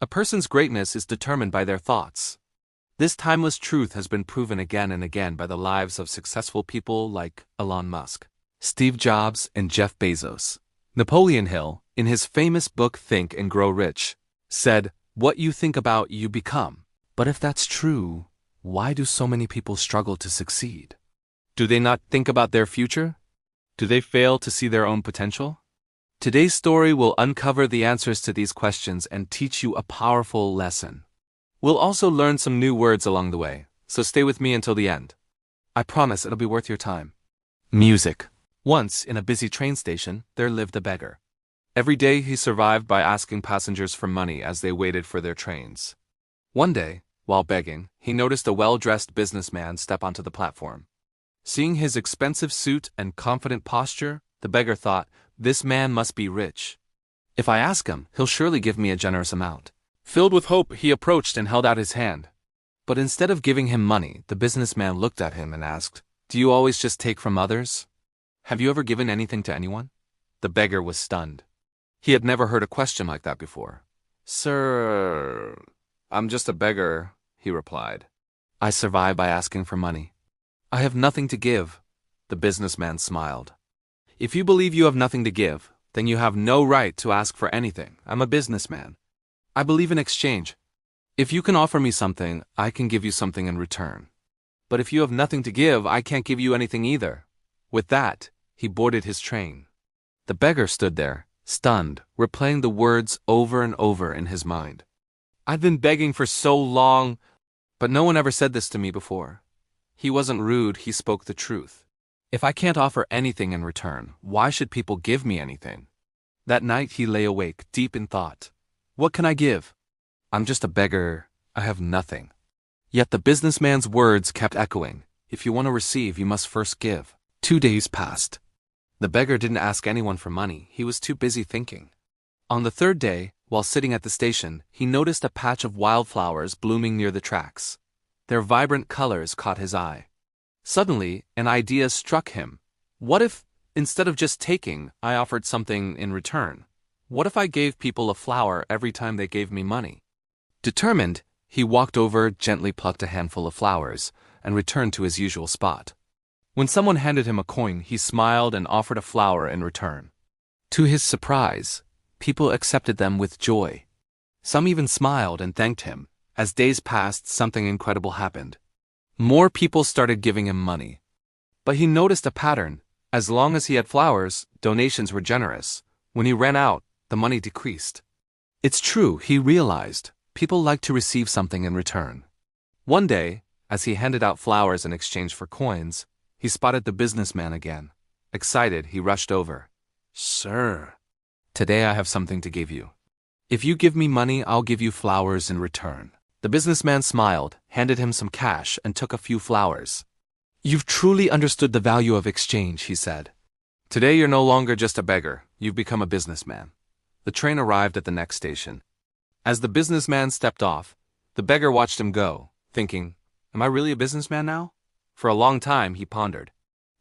A person's greatness is determined by their thoughts. This timeless truth has been proven again and again by the lives of successful people like Elon Musk, Steve Jobs, and Jeff Bezos. Napoleon Hill, in his famous book Think and Grow Rich, said, "What you think about, you become." But if that's true, why do so many people struggle to succeed? Do they not think about their future? Do they fail to see their own potential? Today's story will uncover the answers to these questions and teach you a powerful lesson. We'll also learn some new words along the way, so stay with me until the end. I promise it'll be worth your time. Music. Once, in a busy train station, there lived a beggar. Every day he survived by asking passengers for money as they waited for their trains. One day, while begging, he noticed a well-dressed businessman step onto the platform. Seeing his expensive suit and confident posture, the beggar thought, "This man must be rich. If I ask him, he'll surely give me a generous amount." Filled with hope, he approached and held out his hand. But instead of giving him money, the businessman looked at him and asked, "Do you always just take from others? Have you ever given anything to anyone?" The beggar was stunned. He had never heard a question like that before. "Sir, I'm just a beggar," he replied. "I survive by asking for money. I have nothing to give." The businessman smiled. "If you believe you have nothing to give, then you have no right to ask for anything. I'm a businessman. I believe in exchange. If you can offer me something, I can give you something in return. But if you have nothing to give, I can't give you anything either." With that, he boarded his train. The beggar stood there, stunned, replaying the words over and over in his mind. "I've been begging for so long, but no one ever said this to me before." He wasn't rude, he spoke the truth. If I can't offer anything in return, why should people give me anything? That night he lay awake, deep in thought. What can I give? I'm just a beggar. I have nothing. Yet the businessman's words kept echoing. If you want to receive, you must first give. 2 days passed. The beggar didn't ask anyone for money. He was too busy thinking. On the third day, while sitting at the station, he noticed a patch of wildflowers blooming near the tracks. Their vibrant colors caught his eye. Suddenly, an idea struck him. What if, instead of just taking, I offered something in return? What if I gave people a flower every time they gave me money? Determined, he walked over, gently plucked a handful of flowers, and returned to his usual spot. When someone handed him a coin, he smiled and offered a flower in return. To his surprise, people accepted them with joy. Some even smiled and thanked him. As days passed, something incredible happened. More people started giving him money. But he noticed a pattern. As long as he had flowers, donations were generous. When he ran out, the money decreased. It's true, he realized. People like to receive something in return. One day, as he handed out flowers in exchange for coins, he spotted the businessman again. Excited, he rushed over. "Sir, today I have something to give you. If you give me money, I'll give you flowers in return." The businessman smiled, handed him some cash, and took a few flowers. "You've truly understood the value of exchange," he said. "Today you're no longer just a beggar. You've become a businessman." The train arrived at the next station. As the businessman stepped off, the beggar watched him go, thinking, "Am I really a businessman now?" For a long time he pondered.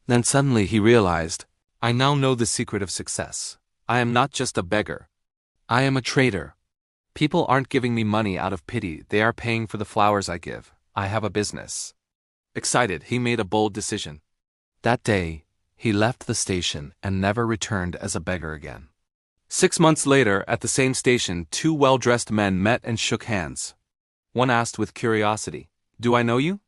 Then suddenly he realized, "I now know the secret of success. I am not just a beggar. I am a trader. People aren't giving me money out of pity, they are paying for the flowers I give. I have a business." Excited, he made a bold decision. That day, he left the station and never returned as a beggar again. 6 months later, at the same station, 2 well-dressed men met and shook hands. One asked with curiosity, "Do I know you?"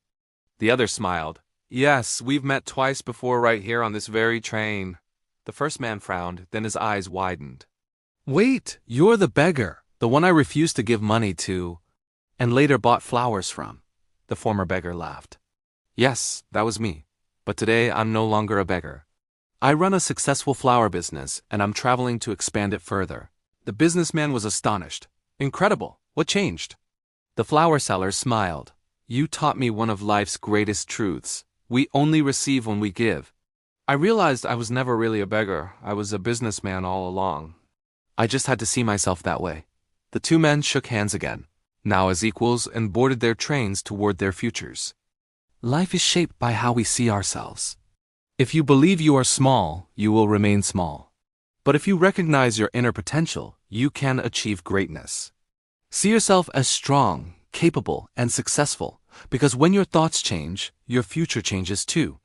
The other smiled. "Yes, we've met twice before right here on this very train." The first man frowned, then his eyes widened. "Wait, you're the beggar, the one I refused to give money to, and later bought flowers from." The former beggar laughed. "Yes, that was me. But today I'm no longer a beggar. I run a successful flower business, and I'm traveling to expand it further." The businessman was astonished. "Incredible! What changed?" The flower seller smiled. "You taught me one of life's greatest truths. We only receive when we give. I realized I was never really a beggar. I was a businessman all along. I just had to see myself that way." The 2 men shook hands again, now as equals, and boarded their trains toward their futures. Life is shaped by how we see ourselves. If you believe you are small, you will remain small. But if you recognize your inner potential, you can achieve greatness. See yourself as strong, capable, and successful, because when your thoughts change, your future changes too.